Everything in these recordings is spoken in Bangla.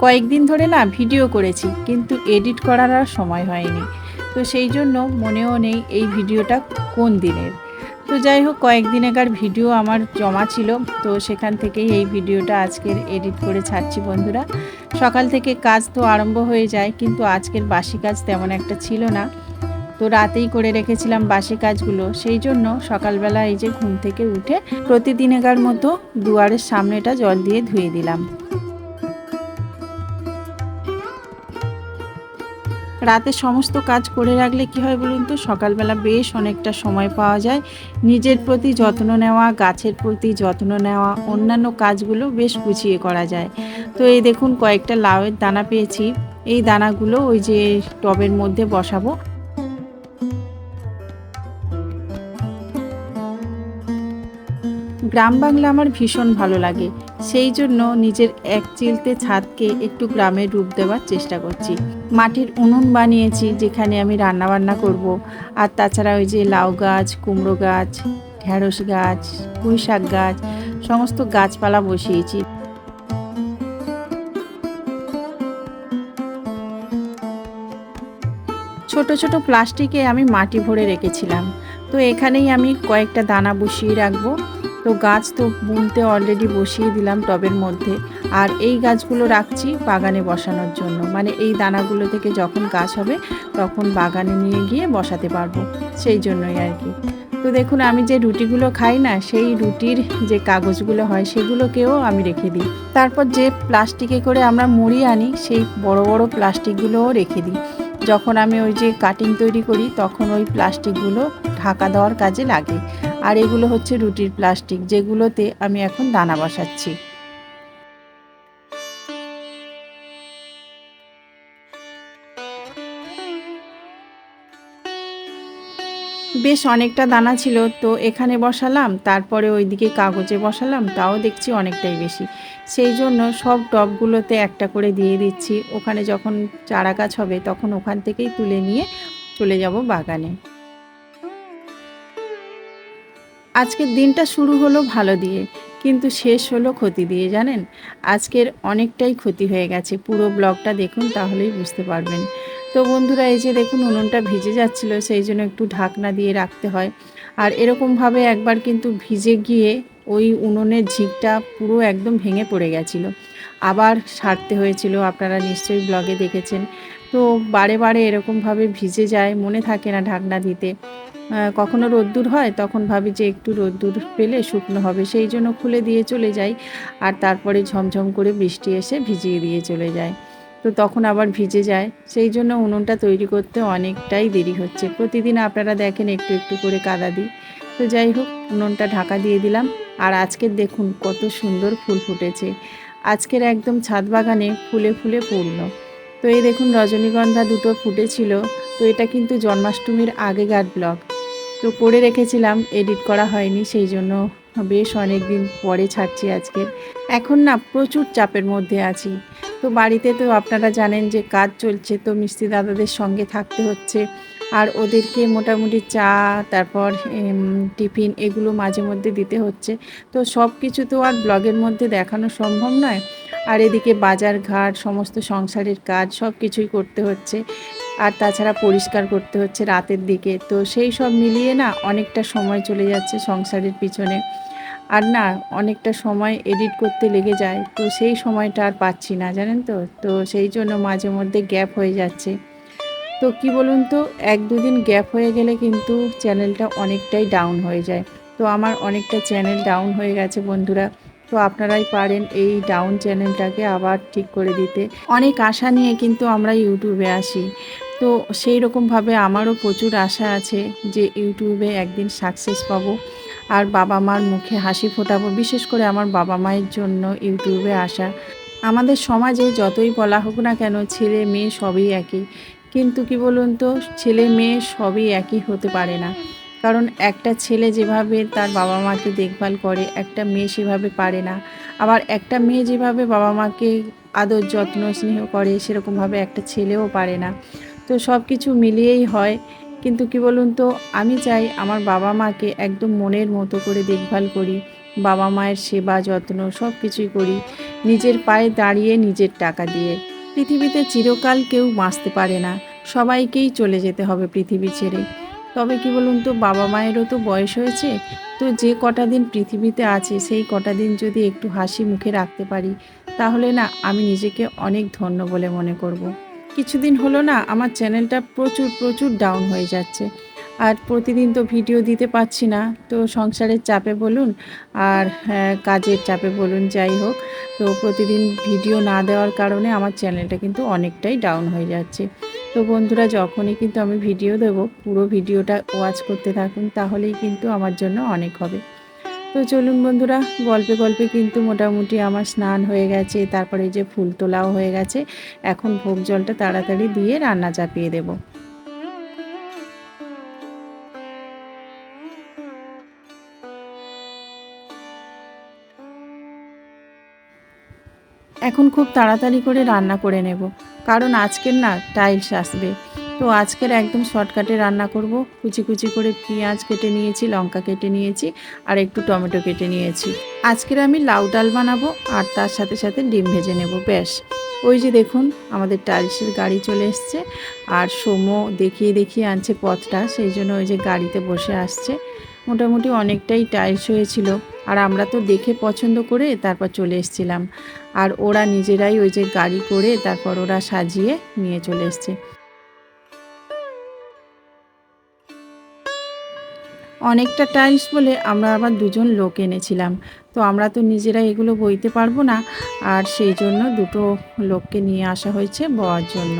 কয়েকদিন ধরে না ভিডিও করেছি, কিন্তু এডিট করার আর সময় হয়নি। তো সেই জন্য মনেও নেই এই ভিডিওটা কোন দিনের। তো যাই হোক, কয়েকদিন আগের ভিডিও আমার জমা ছিল, তো সেখান থেকেই এই ভিডিওটা আজকের এডিট করে ছাড়ছি বন্ধুরা। সকাল থেকে কাজ তো আরম্ভ হয়ে যায়, কিন্তু আজকের বাসি কাজ তেমন একটা ছিল না, তো রাতেই করে রেখেছিলাম বাসি কাজগুলো। সেই জন্য সকালবেলা এই যে ঘুম থেকে উঠে প্রতিদিনেকার মতো দুয়ারের সামনেটা জল দিয়ে ধুয়ে দিলাম। রাতে সমস্ত কাজ করে রাখলে কি হয় বলুন তো, সকালবেলা বেশ অনেকটা সময় পাওয়া যায় নিজের প্রতি যত্ন নেওয়া, গাছের প্রতি যত্ন নেওয়া, অন্যান্য কাজগুলো বেশ গুছিয়ে করা যায়। তো এই দেখুন, কয়েকটা লাউয়ের দানা পেয়েছি, এই দানাগুলো ওই যে টবের মধ্যে বসাবো। গ্রাম বাংলা আমার ভীষণ ভালো লাগে, সেই জন্য নিজের এক চিলতে ছাদকে একটু গ্রামের রূপ দেওয়ার চেষ্টা করছি। মাটির উনুন বানিয়েছি যেখানে আমি রান্না বান্না করব। আর তাছাড়া ওই যে লাউ গাছ, কুমড়ো গাছ, ঢেঁড়স গাছ, পুঁই শাক গাছ, সমস্ত গাছপালা বসিয়েছি। ছোট ছোট প্লাস্টিকে আমি মাটি ভরে রেখেছিলাম, তো এখানেই আমি কয়েকটা দানা বসিয়ে রাখবো। তো গাছ তো বুনতে অলরেডি বসিয়ে দিলাম টবের মধ্যে, আর এই গাছগুলো রাখছি বাগানে বসানোর জন্য, মানে এই দানাগুলো থেকে যখন গাছ হবে তখন বাগানে নিয়ে গিয়ে বসাতে পারবো, সেই জন্যই আর কি। তো দেখুন, আমি যে রুটিগুলো খাই না, সেই রুটির যে কাগজগুলো হয় সেগুলোকেও আমি রেখে দিই। তারপর যে প্লাস্টিকে করে আমরা মুড়ি আনি, সেই বড় বড় প্লাস্টিকগুলোও রেখে দিই। যখন আমি ওই যে কাটিং তৈরি করি তখন ওই প্লাস্টিকগুলো ঢাকা দেওয়ার কাজে লাগে। আর এগুলো হচ্ছে রুটির প্লাস্টিক, যেগুলোতে আমি এখন দানা বসাচ্ছি। বেশ অনেকটা দানা ছিল, তো এখানে বসালাম, তারপরে ওইদিকে কাগজে বসালাম, তাও দেখছি অনেকটাই বেশি। সেই জন্য সব টবগুলোতে একটা করে দিয়ে দিচ্ছি। ওখানে যখন চারা গাছ হবে তখন ওখান থেকেই তুলে নিয়ে চলে যাব বাগানে। আজকের দিনটা শুরু হলো ভালো দিয়ে, কিন্তু শেষ হলো ক্ষতি দিয়ে, জানেন। আজকের অনেকটাই ক্ষতি হয়ে গেছে, পুরো ব্লগটা দেখুন তাহলেই বুঝতে পারবেন। তো বন্ধুরা, এই যে দেখুন উনুনটা ভিজে যাচ্ছিল, সেই জন্য একটু ঢাকনা দিয়ে রাখতে হয়। আর এরকমভাবে একবার কিন্তু ভিজে গিয়ে ওই উনুনের ঝিকটা পুরো একদম ভেঙে পড়ে গেছিলো, আবার সারতে হয়েছিল, আপনারা নিশ্চয়ই ব্লগে দেখেছেন। তো বারে বারে এরকমভাবে ভিজে যায়, মনে থাকে না ঢাকনা দিতে। কখনো রোদ্দুর হয় তখন ভাবি যে একটু রোদ্দুর পেলে শুকনো হবে, সেই জন্য খুলে দিয়ে চলে যাই, আর তারপরে ঝমঝম করে বৃষ্টি এসে ভিজিয়ে দিয়ে চলে যায়। তো তখন আবার ভিজে যায়, সেই জন্য উনুনটা তৈরি করতে অনেকটাই দেরি হচ্ছে। প্রতিদিন আপনারা দেখেন একটু একটু করে কাদা দিই। তো যাই হোক, উনুনটা ঢাকা দিয়ে দিলাম। আর আজকের দেখুন কত সুন্দর ফুল ফুটেছে, আজকের একদম ছাদ বাগানে ফুলে ফুলে পূর্ণ। তো এই দেখুন রজনীগন্ধা দুটো ফুটেছিল। তো এটা কিন্তু জন্মাষ্টমীর আগেকার ব্লগ, তো করে রেখেছিলাম, এডিট করা হয়নি, সেই জন্য বেশ অনেক দিন পরে ছাড়ছি আজকে। এখন না প্রচুর চাপের মধ্যে আছি। তো বাড়িতে তো আপনারা জানেন যে কাজ চলছে, তো মিস্ত্রি দাদাদের সঙ্গে থাকতে হচ্ছে, আর ওদেরকে মোটামুটি চা, তারপর টিফিন, এগুলো মাঝে মধ্যে দিতে হচ্ছে। তো সব কিছু তো আর ব্লগের মধ্যে দেখানো সম্ভব নয়। আর এদিকে বাজার ঘাট, সমস্ত সংসারের কাজ সব কিছুই করতে হচ্ছে, আর তাছাড়া পরিষ্কার করতে হচ্ছে রাতের দিকে। তো সেই সব মিলিয়ে না অনেকটা সময় চলে যাচ্ছে সংসারের পিছনে, আর না অনেকটা সময় এডিট করতে লেগে যায়, তো সেই সময়টা আর পাচ্ছি না, জানেন তো। তো সেই জন্য মাঝে মধ্যে গ্যাপ হয়ে যাচ্ছে। তো কি বলুন তো, এক দুদিন গ্যাপ হয়ে গেলে কিন্তু চ্যানেলটা অনেকটাই ডাউন হয়ে যায়। তো আমার অনেকটা চ্যানেল ডাউন হয়ে গেছে বন্ধুরা। তো আপনারাই পারেন এই ডাউন চ্যানেলটাকে আবার ঠিক করে দিতে। অনেক আশা নিয়ে কিন্তু আমরা ইউটিউবে আসি, তো সেই রকমভাবে আমারও প্রচুর আশা আছে যে ইউটিউবে একদিন সাকসেস পাবো, আর বাবা মার মুখে হাসি ফোটাবো। বিশেষ করে আমার বাবা মায়ের জন্য ইউটিউবে আসা। আমাদের সমাজে যতই বলা হোক না কেন, ছেলে মেয়ে সবই একই, কিন্তু কি বলুন তো, ছেলে মেয়ে সবই একই হতে পারে না। কারণ একটা ছেলে যেভাবে তার বাবা মাকে দেখভাল করে, একটা মেয়ে সেভাবে পারে না। আবার একটা মেয়ে যেভাবে বাবা মাকে আদর যত্ন স্নেহ করে, সেরকমভাবে একটা ছেলেও পারে না। তো সব কিছু মিলিয়েই হয়। কিন্তু কি বলুন তো, আমি চাই আমার বাবা মাকে একদম মনের মতো করে দেখভাল করি, বাবা মায়ের সেবা যত্ন সব কিছুই করি নিজের পায়ে দাঁড়িয়ে নিজের টাকা দিয়ে। পৃথিবীতে চিরকাল কেউ বাঁচতে পারে না, সবাইকেই চলে যেতে হবে পৃথিবী ছেড়ে। তবে কি বলুন তো, বাবা মায়েরও তো বয়স হয়েছে, তো যে কটা দিন পৃথিবীতে আছে সেই কটা দিন যদি একটু হাসি মুখে রাখতে পারি, তাহলে না আমি নিজেকে অনেক ধন্য বলে মনে করব। কিছুদিন হলো না আমার চ্যানেলটা প্রচুর প্রচুর ডাউন হয়ে যাচ্ছে, আর প্রতিদিন তো ভিডিও দিতে পারছি না, তো সংসারের চাপে বলুন আর কাজের চাপে বলুন, যাই হোক, তো প্রতিদিন ভিডিও না দেওয়ার কারণে আমার চ্যানেলটা কিন্তু অনেকটাই ডাউন হয়ে যাচ্ছে। তো বন্ধুরা, যখনই কিন্তু আমি ভিডিও দেব, পুরো ভিডিওটা ওয়াচ করতে থাকুন, তাহলেই কিন্তু আমার জন্য অনেক হবে। তো চলুন বন্ধুরা, গল্পে গল্পে কিন্তু মোটামুটি আমার স্নান হয়ে গেছে, তারপরে যে ফুল তোলাও হয়ে গেছে। এখন ভোগ জলটা তাড়াতাড়ি দিয়ে রান্না চাপিয়ে দেব। এখন খুব তাড়াতাড়ি করে রান্না করে নেব, কারণ আজকের না টাইলস আসবে। তো আজকের একদম শর্টকাটে রান্না করব। কুচি কুচি করে পেঁয়াজ কেটে নিয়েছি, লঙ্কা কেটে নিয়েছি, আর একটু টমেটো কেটে নিয়েছি। আজকের আমি লাউ ডাল বানাবো, আর তার সাথে সাথে ডিম ভেজে নেব, ব্যাস। ওই যে দেখুন আমাদের টাইলসের গাড়ি চলে এসছে, আর সোমো দেখিয়ে দেখিয়ে আনছে পথটা, সেই জন্য ওই যে গাড়িতে বসে আসছে। মোটামুটি অনেকটাই টাইলস হয়েছিল, আর আমরা তো দেখে পছন্দ করে তারপর চলে এসেছিলাম। আর ওরা নিজেরাই ওই যে গাড়ি করে তারপর ওরা সাজিয়ে নিয়ে চলে এসছে। অনেকটা টাইলস বলে আমরা আবার দুজন লোক এনেছিলাম, তো আমরা তো নিজেরা এগুলো বইতে পারবো না, আর সেই জন্য দুটো লোককে নিয়ে আসা হয়েছে বওয়ার জন্য।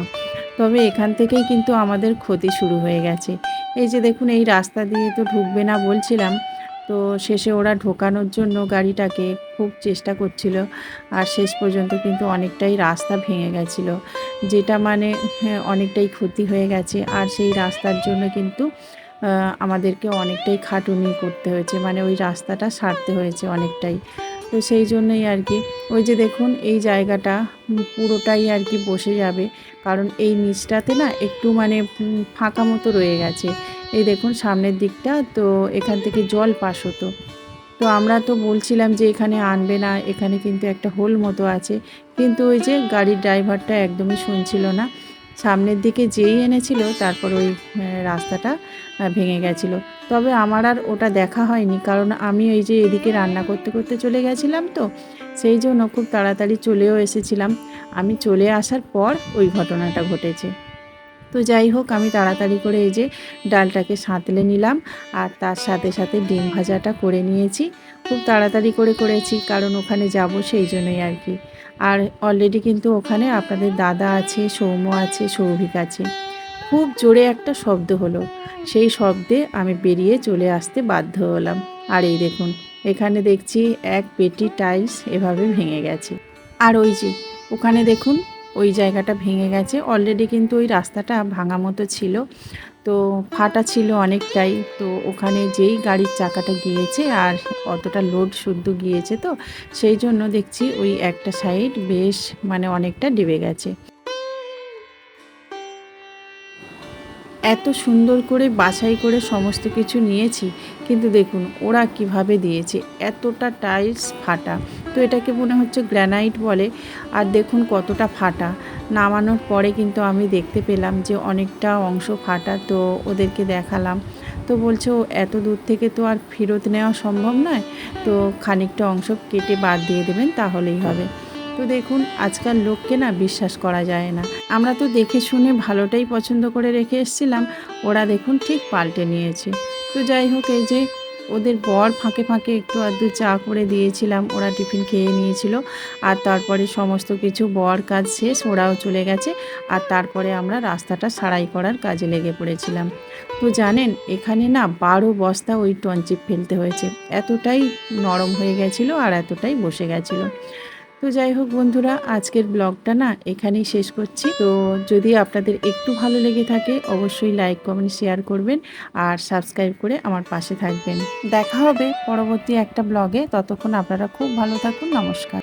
তবে এখান থেকেই কিন্তু আমাদের ক্ষতি শুরু হয়ে গেছে। এই যে দেখুন, এই রাস্তা দিয়ে তো ঢুকবে না বলছিলাম, তো শেষে ওরা ঢোকানোর জন্য গাড়িটাকে খুব চেষ্টা করছিল, আর শেষ পর্যন্ত কিন্তু অনেকটাই রাস্তা ভেঙে গেছিলো, যেটা মানে অনেকটাই ক্ষতি হয়ে গেছে। আর সেই রাস্তার জন্য কিন্তু আমাদেরকে অনেকটাই খাটুনি করতে হয়েছে, মানে ওই রাস্তাটা সারতে হয়েছে অনেকটাই। তো সেই জন্যই আর কি, ওই যে দেখুন এই জায়গাটা পুরোটাই আর কি বসে যাবে, কারণ এই নিচটাতে না একটু মানে ফাঁকা মতো রয়ে গেছে। এই দেখুন সামনের দিকটা, তো এখান থেকে জল পাস হতো। তো আমরা তো বলছিলাম যে এখানে আনবে না, এখানে কিন্তু একটা হোল মতো আছে, কিন্তু ওই যে গাড়ির ড্রাইভারটা একদমই শুনছিল না। সামনের দিকে যেই এনেছিল তারপর ওই রাস্তাটা ভেঙে গেছিলো। তবে আমার আর ওটা দেখা হয়নি, কারণ আমি ওই যে এদিকে রান্না করতে করতে চলে গেছিলাম, তো সেই জন্য খুব তাড়াতাড়ি চলেও এসেছিলাম। আমি চলে আসার পর ওই ঘটনাটা ঘটেছে। তো যাই হোক, আমি তাড়াতাড়ি করে এই যে ডালটাকে সাঁতলে নিলাম, আর তার সাথে সাথে ডিম ভাজাটা করে নিয়েছি। খুব তাড়াতাড়ি করে করেছি, কারণ ওখানে যাব সেই জন্যই আর কি। আর অলরেডি কিন্তু ওখানে আপনাদের দাদা আছে, সৌম্য আছে, সৌভিক আছে। খুব জোরে একটা শব্দ হলো, সেই শব্দে আমি বেরিয়ে চলে আসতে বাধ্য হলাম। আর এই দেখুন, এখানে দেখছি এক পেটি টাইলস এভাবে ভেঙে গেছে। আর ওই যে ওখানে দেখুন, ওই জায়গাটা ভেঙে গেছে অলরেডি, কিন্তু ওই রাস্তাটা ভাঙা মতো ছিল, তো ফাটা ছিল অনেকটাই। তো ওখানে যেই গাড়ির চাকাটা গিয়েছে, আর অতটা লোড শুদ্ধ গিয়েছে, তো সেই জন্য দেখছি ওই একটা সাইড বেশ মানে অনেকটা ডেবে গেছে। এত সুন্দর করে বাছাই করে সমস্ত কিছু নিয়েছি, কিন্তু দেখুন ওরা কিভাবে দিয়েছে, এতটা টাইলস ফাটা। তো এটাকে মনে হচ্ছে গ্র্যানাইট বলে। আর দেখুন কতটা ফাটা, নামানোর পরে কিন্তু আমি দেখতে পেলাম যে অনেকটা অংশ ফাটা। তো ওদেরকে দেখালাম, তো বলছে ও এত দূর থেকে তো আর ফেরত নেওয়া সম্ভব নয়, তো খানিকটা অংশ কেটে বাদ দিয়ে দেবেন তাহলেই হবে। তো দেখুন আজকাল লোককে না বিশ্বাস করা যায় না। আমরা তো দেখে শুনে ভালোটাই পছন্দ করে রেখে এসেছিলাম, ওরা দেখুন ঠিক পাল্টে নিয়েছে। তো যাই হোক, এই যে ওদের বর ফাঁকে ফাঁকে একটু আধটু চা করে দিয়েছিলাম, ওরা টিফিন খেয়ে নিয়েছিল। আর তারপরে সমস্ত কিছু বর কাজ শেষ, ওরাও চলে গেছে। আর তারপরে আমরা রাস্তাটা সারাই করার কাজে লেগে পড়েছিলাম। তো জানেন, এখানে না 12 বস্তা ওই টনচিপ ফেলতে হয়েছে, এতটাই নরম হয়ে গেছিলো আর এতটাই বসে গেছিলো। তো যাই হোক বন্ধুরা, আজকের ব্লগটা না এখানেই শেষ করছি। তো যদি আপনাদের একটু ভালো লেগে থাকে, অবশ্যই লাইক কমেন্ট শেয়ার করবেন, আর সাবস্ক্রাইব করে আমার পাশে থাকবেন। দেখা হবে পরবর্তী একটা ব্লগে, ততক্ষণ আপনারা খুব ভালো থাকুন। নমস্কার।